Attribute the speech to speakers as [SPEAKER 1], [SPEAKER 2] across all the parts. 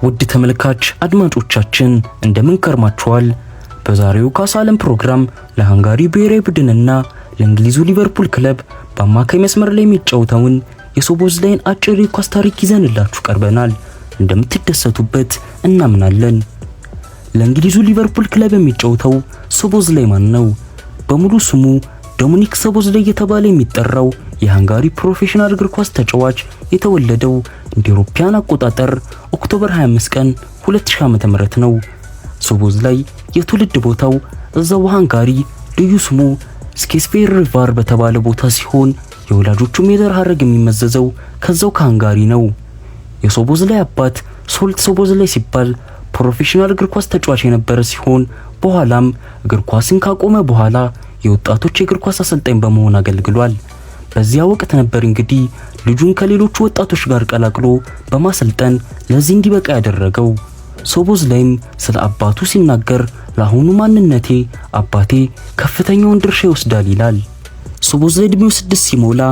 [SPEAKER 1] ውድ ተመልካች አድማጮቻችን እንደምን ከርማችኋል? በዛሬው ካሳለም ፕሮግራም ለሃንጋሪ ብሔራዊ ቡድንና ለእንግሊዙ ሊቨርፑል ክለብ በአማካይ መስመር ላይ የሚጫወተውን የሶቦዝላይን አጭር የኳስ ታሪክ ይዘንላችሁ ቀርበናል። እንደምትደሰቱበት እናምናለን። ለእንግሊዙ ሊቨርፑል ክለብ የሚጫወተው ሶቦዝላይ ማን ነው? በሙሉ ስሙ ዶሚኒክ ሶቦዝላይ የተባለ የሚጠራው የሃንጋሪ ፕሮፌሽናል እግር ኳስ ተጫዋች የተወለደው እንደ አውሮፓውያን አቆጣጠር ኦክቶበር 25 ቀን 2000 ዓ.ም ነው። ሶቦዝላይ የትውልድ ቦታው እዛው ሃንጋሪ ልዩ ስሙ ስኬስፌርቫር በተባለ ቦታ ሲሆን የወላጆቹም የዘር ሐረግ የሚመዘዘው ከዛው ከሃንጋሪ ነው። የሶቦዝላይ አባት ሶልት ሶቦዝላይ ሲባል ፕሮፌሽናል እግር ኳስ ተጫዋች የነበረ ሲሆን በኋላም እግር ኳስን ካቆመ በኋላ የወጣቶች የእግር ኳስ አሰልጣኝ በመሆን አገልግሏል። በዚያ ወቅት ነበር እንግዲህ ልጁን ከሌሎች ወጣቶች ጋር ቀላቅሎ በማሰልጠን ለዚህ እንዲበቃ ያደረገው። ሶቦዝላይም ስለ አባቱ ሲናገር ለአሁኑ ማንነቴ አባቴ ከፍተኛውን ድርሻ ይወስዳል ይላል። ሶቦዝላይ ዕድሜው 6 ሲሞላ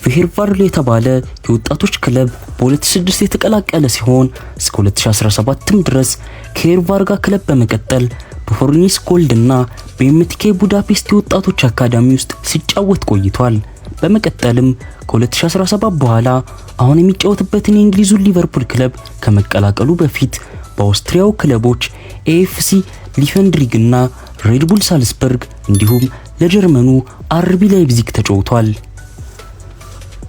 [SPEAKER 1] ፌሄርቫርል የተባለ የወጣቶች ክለብ በ2006 የተቀላቀለ ሲሆን እስከ 2017 ድረስ ከሄርቫርጋ ክለብ በመቀጠል በፎርኒስ ጎልድ እና በኤምቲኬ ቡዳፔስት የወጣቶች አካዳሚ ውስጥ ሲጫወት ቆይቷል። በመቀጠልም ከ2017 በኋላ አሁን የሚጫወትበትን የእንግሊዙ ሊቨርፑል ክለብ ከመቀላቀሉ በፊት በአውስትሪያው ክለቦች ኤኤፍሲ ሊፈንድሪግ እና ሬድቡል ሳልስበርግ እንዲሁም ለጀርመኑ አርቢ ላይፕዚግ ተጫውቷል።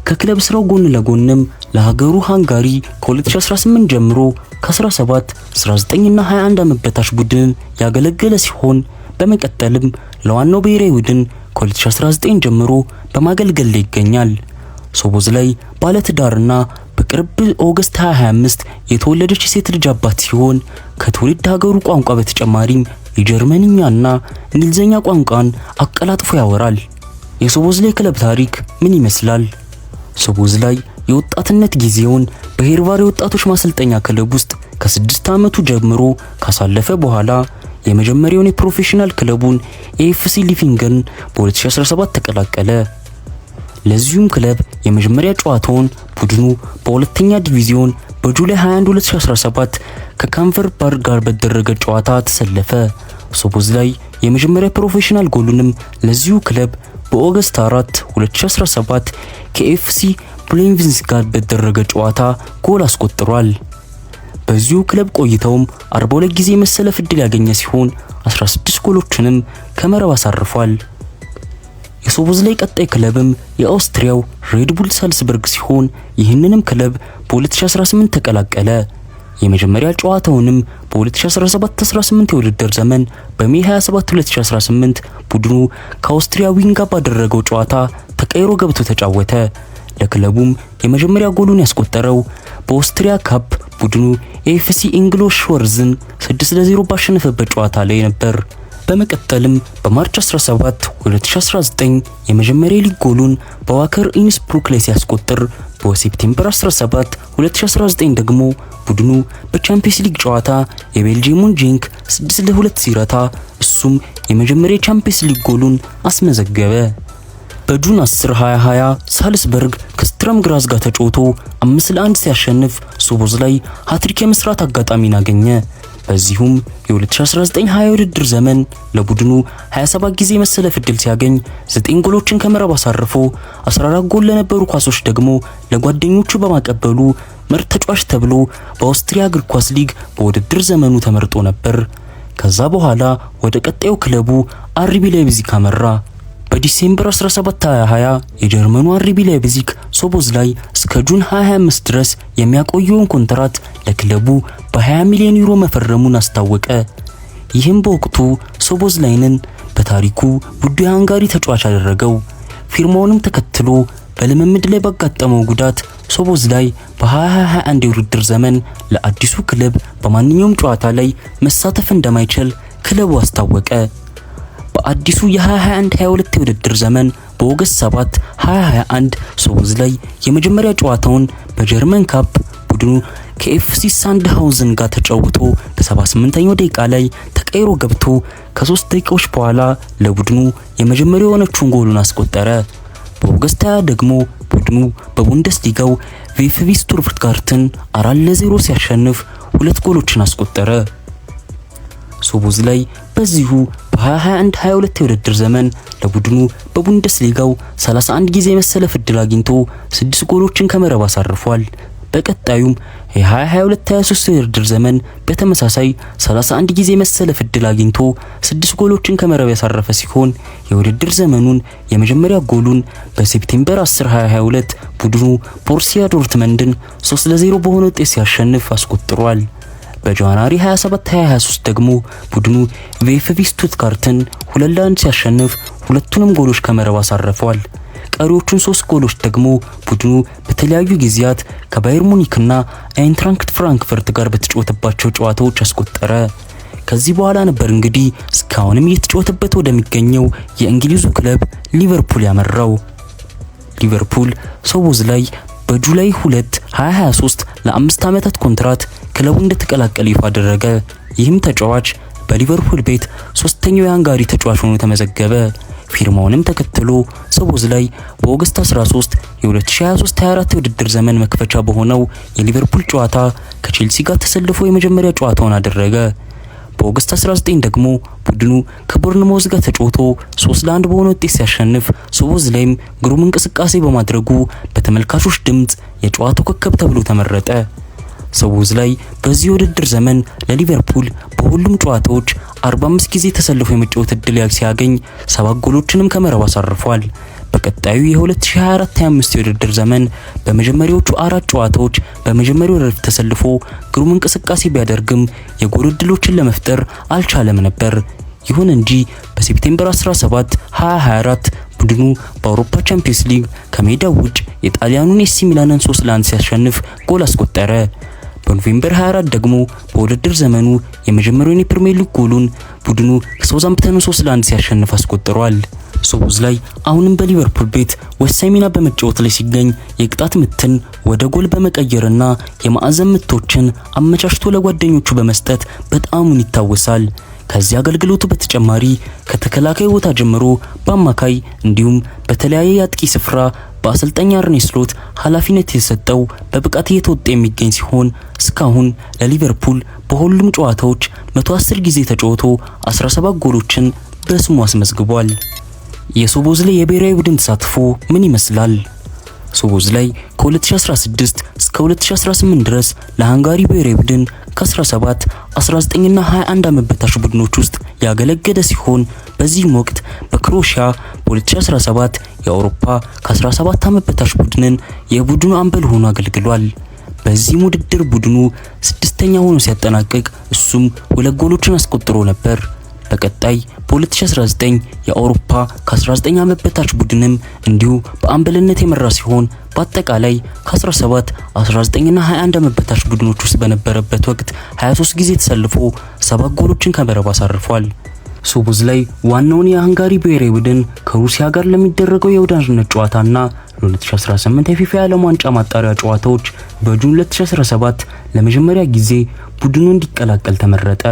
[SPEAKER 1] ከክለብ ስራው ጎን ለጎንም ለሀገሩ ሃንጋሪ ከ2018 ጀምሮ ከ17፣ 19 እና 21 ዓመት በታች ቡድን ያገለገለ ሲሆን በመቀጠልም ለዋናው ብሔራዊ ቡድን ከ2019 ጀምሮ በማገልገል ላይ ይገኛል። ሶቦዝላይ ባለትዳርና በቅርብ ኦገስት 2025 የተወለደች ሴት ልጅ አባት ሲሆን ከትውልድ ሀገሩ ቋንቋ በተጨማሪም የጀርመንኛና እንግሊዝኛ ቋንቋን አቀላጥፎ ያወራል። የሶቦዝላይ ክለብ ታሪክ ምን ይመስላል? ሶቦዝላይ የወጣትነት ጊዜውን በሄርቫር የወጣቶች ማሰልጠኛ ክለብ ውስጥ ከ6 ዓመቱ ጀምሮ ካሳለፈ በኋላ የመጀመሪያውን የፕሮፌሽናል ክለቡን ኤኤፍሲ ሊፊንገን በ2017 ተቀላቀለ። ለዚሁም ክለብ የመጀመሪያ ጨዋታውን ቡድኑ በሁለተኛ ዲቪዚዮን በጁላይ 21 2017 ከካንቨርባርግ ጋር በተደረገ ጨዋታ ተሰለፈ። ሶቦዝላይ የመጀመሪያ ፕሮፌሽናል ጎሉንም ለዚሁ ክለብ በኦገስት 4 2017 ከኤፍሲ ብሌንቪንስ ጋር በተደረገ ጨዋታ ጎል አስቆጥሯል። በዚሁ ክለብ ቆይታውም 42 ጊዜ መሰለፍ ዕድል ያገኘ ሲሆን 16 ጎሎችንም ከመረብ አሳርፏል። የሶቦዝላይ ቀጣይ ክለብም የአውስትሪያው ሬድቡል ሳልስበርግ ሲሆን ይህንንም ክለብ በ2018 ተቀላቀለ። የመጀመሪያ ጨዋታውንም በ2017-18 የውድድር ዘመን በሜይ 27 2018 ቡድኑ ከአውስትሪያ ዊንጋ ባደረገው ጨዋታ ተቀይሮ ገብቶ ተጫወተ። ለክለቡም የመጀመሪያ ጎሉን ያስቆጠረው በኦስትሪያ ካፕ ቡድኑ ኤኤፍሲ ኢንግሎሽወርዝን 6-0 ባሸነፈበት ጨዋታ ላይ ነበር። በመቀጠልም በማርች 17 2019 የመጀመሪያ ሊግ ጎሉን በዋከር ኢንስብሩክ ላይ ሲያስቆጥር በሴፕቴምበር 17 2019 ደግሞ ቡድኑ በቻምፒየንስ ሊግ ጨዋታ የቤልጂየሙን ጄንክ 6-2 ሲረታ እሱም የመጀመሪያ ቻምፒየንስ ሊግ ጎሉን አስመዘገበ። በጁን 10 2020 ሳልስበርግ ከስትረም ግራዝ ጋር ተጫውቶ 5-1 ሲያሸንፍ ሶቦዝላይ ሃትሪክ የመስራት አጋጣሚን አገኘ። በዚሁም የ2019-20 ውድድር ዘመን ለቡድኑ 27 ጊዜ መሰለፍ ዕድል ሲያገኝ 9 ጎሎችን ከመረብ አሳርፎ 14 ጎል ለነበሩ ኳሶች ደግሞ ለጓደኞቹ በማቀበሉ ምርጥ ተጫዋች ተብሎ በአውስትሪያ እግር ኳስ ሊግ በውድድር ዘመኑ ተመርጦ ነበር። ከዛ በኋላ ወደ ቀጣዩ ክለቡ አርቢ ላይፕዚግ አመራ። በዲሴምበር 17 2020 የጀርመኑ አርቢ ላይፕዚግ ሶቦዝላይ እስከ ጁን 2025 ድረስ የሚያቆየውን ኮንትራት ለክለቡ በ20 ሚሊዮን ዩሮ መፈረሙን አስታወቀ። ይህም በወቅቱ ሶቦዝላይንን በታሪኩ ውዱ የሃንጋሪ ተጫዋች አደረገው። ፊርማውንም ተከትሎ በልምምድ ላይ ባጋጠመው ጉዳት ሶቦዝላይ በ2021 የውድድር ዘመን ለአዲሱ ክለብ በማንኛውም ጨዋታ ላይ መሳተፍ እንደማይችል ክለቡ አስታወቀ። በአዲሱ የ2021-22 የውድድር ዘመን በኦገስት 7 2021 ሶቦዝላይ የመጀመሪያ ጨዋታውን በጀርመን ካፕ ቡድኑ ከኤፍሲ ሳንድሃውዘን ጋር ተጫውቶ በ78ኛው ደቂቃ ላይ ተቀይሮ ገብቶ ከ3 ደቂቃዎች በኋላ ለቡድኑ የመጀመሪያው የሆነችውን ጎሉን አስቆጠረ። በኦገስት 20 ደግሞ ቡድኑ በቡንደስሊጋው ቪኤፍቢ ስቱትጋርትን 4-0 ሲያሸንፍ 2 ጎሎችን አስቆጠረ። ሶቦዝላይ በዚሁ በ2021-22 የውድድር ዘመን ለቡድኑ በቡንደስሊጋው 31 ጊዜ መሰለፍ ዕድል አግኝቶ 6 ጎሎችን ከመረብ አሳርፏል። በቀጣዩም የ2022-23 የውድድር ዘመን በተመሳሳይ 31 ጊዜ መሰለፍ ዕድል አግኝቶ 6 ጎሎችን ከመረብ ያሳረፈ ሲሆን የውድድር ዘመኑን የመጀመሪያ ጎሉን በሴፕቴምበር 10 2022 ቡድኑ ቦሩሲያ ዶርትመንድን 3-0 በሆነ ውጤት ሲያሸንፍ አስቆጥሯል። በጃንዋሪ 27 2023 ደግሞ ቡድኑ ቪኤፍቢ ስቱትጋርትን 2-1 ሲያሸንፍ ሁለቱንም ጎሎች ከመረብ አሳርፏል። ቀሪዎቹን 3 ጎሎች ደግሞ ቡድኑ በተለያዩ ጊዜያት ከባየር ሙኒክና አይንትራክት ፍራንክፈርት ጋር በተጫወተባቸው ጨዋታዎች አስቆጠረ። ከዚህ በኋላ ነበር እንግዲህ እስካሁንም እየተጫወተበት ወደሚገኘው የእንግሊዙ ክለብ ሊቨርፑል ያመራው። ሊቨርፑል ሶቦዝላይ በጁላይ 2 2023 ለ5 ዓመታት ኮንትራት ክለቡን እንደተቀላቀለ ይፋ አደረገ። ይህም ተጫዋች በሊቨርፑል ቤት 3ኛው የሃንጋሪ ተጫዋች ሆኖ ተመዘገበ። ፊርማውንም ተከትሎ ሶቦዝላይ በኦገስት 13 የ2023-24 የውድድር ዘመን መክፈቻ በሆነው የሊቨርፑል ጨዋታ ከቼልሲ ጋር ተሰልፎ የመጀመሪያ ጨዋታውን አደረገ። በኦገስት 19 ደግሞ ቡድኑ ከቦርንማውዝ ጋር ተጫውቶ 3-1 በሆነ ውጤት ሲያሸንፍ ሶቦዝላይም ግሩም እንቅስቃሴ በማድረጉ በተመልካቾች ድምጽ የጨዋታው ኮከብ ተብሎ ተመረጠ። ሶቦዝላይ በዚህ ውድድር ዘመን ለሊቨርፑል በሁሉም ጨዋታዎች 45 ጊዜ ተሰልፎ የመጫወት ዕድል ሲያገኝ 7 ጎሎችንም ከመረብ አሳርፏል። በቀጣዩ የ2024-25 የውድድር ዘመን በመጀመሪያዎቹ 4 ጨዋታዎች በመጀመሪያው ረድፍ ተሰልፎ ግሩም እንቅስቃሴ ቢያደርግም የጎል ዕድሎችን ለመፍጠር አልቻለም ነበር። ይሁን እንጂ በሴፕቴምበር 17 2024 ቡድኑ በአውሮፓ ቻምፒየንስ ሊግ ከሜዳው ውጭ የጣሊያኑን ኤሲ ሚላንን 3-1 ሲያሸንፍ ጎል አስቆጠረ። በኖቬምበር 24 ደግሞ በውድድር ዘመኑ የመጀመሪያውን የፕሪሚየር ሊግ ጎሉን ቡድኑ ከሳውዛምፕተን 3-1 ሲያሸንፍ አስቆጥሯል። ሶቦዝላይ አሁንም በሊቨርፑል ቤት ወሳኝ ሚና በመጫወት ላይ ሲገኝ የቅጣት ምትን ወደ ጎል በመቀየርና የማዕዘን ምቶችን አመቻችቶ ለጓደኞቹ በመስጠት በጣሙን ይታወሳል። ከዚህ አገልግሎቱ በተጨማሪ ከተከላካይ ቦታ ጀምሮ በአማካይ እንዲሁም በተለያየ የአጥቂ ስፍራ በአሰልጣኝ አርኔ ስሎት ኃላፊነት የተሰጠው በብቃት እየተወጣ የሚገኝ ሲሆን እስካሁን ለሊቨርፑል በሁሉም ጨዋታዎች 110 ጊዜ ተጫውቶ 17 ጎሎችን በስሙ አስመዝግቧል። የሶቦዝላይ የብሔራዊ ቡድን ተሳትፎ ምን ይመስላል? ሶቦዝላይ ከ2016 እስከ 2018 ድረስ ለሃንጋሪ ብሔራዊ ቡድን ከ17፣ 19 እና 21 ዓመት በታች ቡድኖች ውስጥ ያገለገለ ሲሆን በዚህም ወቅት በክሮኤሺያ በ2017 የአውሮፓ ከ17 ዓመት በታች ቡድንን የቡድኑ አምበል ሆኖ አገልግሏል። በዚህም ውድድር ቡድኑ 6ኛ ሆኖ ሲያጠናቅቅ እሱም 2 ጎሎችን አስቆጥሮ ነበር። በቀጣይ በ2019 የአውሮፓ ከ19 ዓመት በታች ቡድንም እንዲሁ በአምበልነት የመራ ሲሆን በአጠቃላይ ከ17፣ 19 እና 21 ዓመት በታች ቡድኖች ውስጥ በነበረበት ወቅት 23 ጊዜ ተሰልፎ 7 ጎሎችን ከመረብ አሳርፏል። ሶቦዝላይ ዋናውን የሃንጋሪ ብሔራዊ ቡድን ከሩሲያ ጋር ለሚደረገው የወዳጅነት ጨዋታና ለ2018 የፊፋ የዓለም ዋንጫ ማጣሪያ ጨዋታዎች በጁን 2017 ለመጀመሪያ ጊዜ ቡድኑ እንዲቀላቀል ተመረጠ።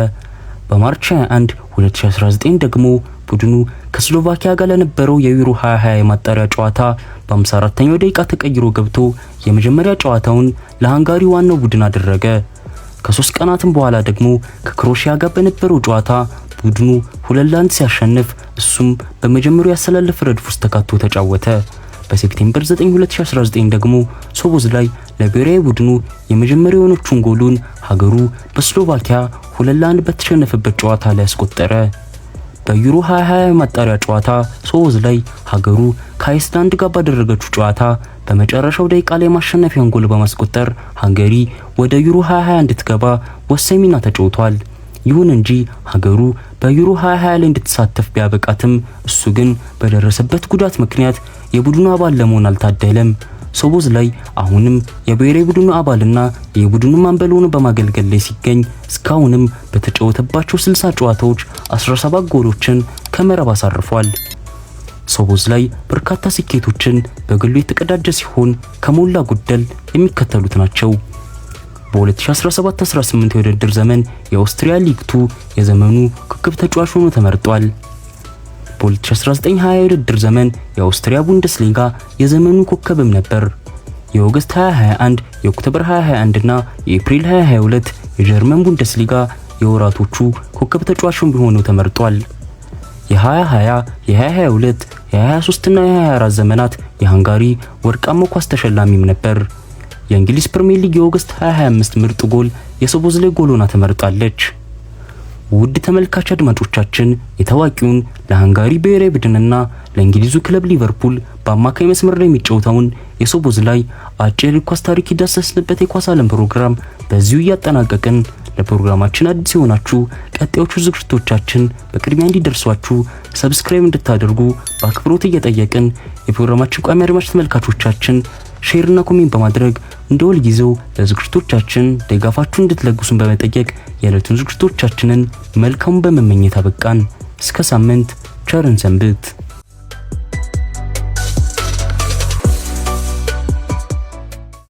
[SPEAKER 1] በማርች 21 2019 ደግሞ ቡድኑ ከስሎቫኪያ ጋር ለነበረው የዩሮ 2020 የማጣሪያ ጨዋታ በ54ኛው ደቂቃ ተቀይሮ ገብቶ የመጀመሪያ ጨዋታውን ለሃንጋሪ ዋናው ቡድን አደረገ። ከ3 ቀናትም በኋላ ደግሞ ከክሮኤሺያ ጋር በነበረው ጨዋታ ቡድኑ 2-1 ሲያሸንፍ እሱም በመጀመሪያው ያሰላለፈ ረድፍ ውስጥ ተካቶ ተጫወተ። በሴፕቴምበር 9 2019 ደግሞ ሶቦዝላይ ለብሔራዊ ቡድኑ የመጀመሪያው የሆነችውን ጎሉን ሀገሩ በስሎቫኪያ 2-1 በተሸነፈበት ጨዋታ ላይ አስቆጠረ። በዩሮ 2020 ማጣሪያ ጨዋታ ሶቦዝላይ ሀገሩ ከአይስላንድ ጋር ባደረገችው ጨዋታ በመጨረሻው ደቂቃ ላይ ማሸነፊያን ጎል በማስቆጠር ሃንጋሪ ወደ ዩሮ 2020 እንድትገባ ወሳኝ ሚና ተጫውቷል። ይሁን እንጂ ሀገሩ በዩሮ 2020 ላይ እንድትሳተፍ ቢያበቃትም እሱ ግን በደረሰበት ጉዳት ምክንያት የቡድኑ አባል ለመሆን አልታደለም። ሶቦዝላይ አሁንም የብሔራዊ ቡድኑ አባልና የቡድኑ አምበል ሆኖ በማገልገል ላይ ሲገኝ እስካሁንም በተጫወተባቸው 60 ጨዋታዎች 17 ጎሎችን ከመረብ አሳርፏል። ሶቦዝላይ በርካታ ስኬቶችን በግሉ የተቀዳጀ ሲሆን ከሞላ ጎደል የሚከተሉት ናቸው። በ2017-18 የውድድር ዘመን የኦስትሪያ ሊግ 2 የዘመኑ ኮከብ ተጫዋች ሆኖ ተመርጧል። በ2019-20 የውድድር ዘመን የአውስትሪያ ቡንደስሊጋ የዘመኑ ኮከብም ነበር። የኦገስት 2021 የኦክቶበር 2021 እና የኤፕሪል 2022 የጀርመን ቡንደስሊጋ የወራቶቹ ኮከብ ተጫዋቹም ቢሆኑ ተመርጧል። የ2020 የ2022 የ2023 እና የ2024 ዘመናት የሃንጋሪ ወርቃማ ኳስ ተሸላሚም ነበር። የእንግሊዝ ፕሪሚየር ሊግ የኦገስት 2025 ምርጥ ጎል የሶቦዝላይ ጎል ሆና ተመርጣለች። ውድ ተመልካች አድማጮቻችን የታዋቂውን ለሃንጋሪ ብሔራዊ ቡድንና ለእንግሊዙ ክለብ ሊቨርፑል በአማካይ መስመር ላይ የሚጫወተውን የሶቦዝላይ አጭር ኳስ ታሪክ የዳሰስንበት የኳስ ዓለም ፕሮግራም በዚሁ እያጠናቀቅን፣ ለፕሮግራማችን አዲስ የሆናችሁ ቀጣዮቹ ዝግጅቶቻችን በቅድሚያ እንዲደርሷችሁ ሰብስክራይብ እንድታደርጉ በአክብሮት እየጠየቅን የፕሮግራማችን ቋሚ አድማጭ ተመልካቾቻችን ሼር እና ኮሜንት በማድረግ እንደሁል ጊዜው ለዝግጅቶቻችን ድጋፋችሁን እንድትለግሱን በመጠየቅ የዕለቱን ዝግጅቶቻችንን መልካሙን በመመኘት አበቃን። እስከ ሳምንት ቸርን ሰንብት።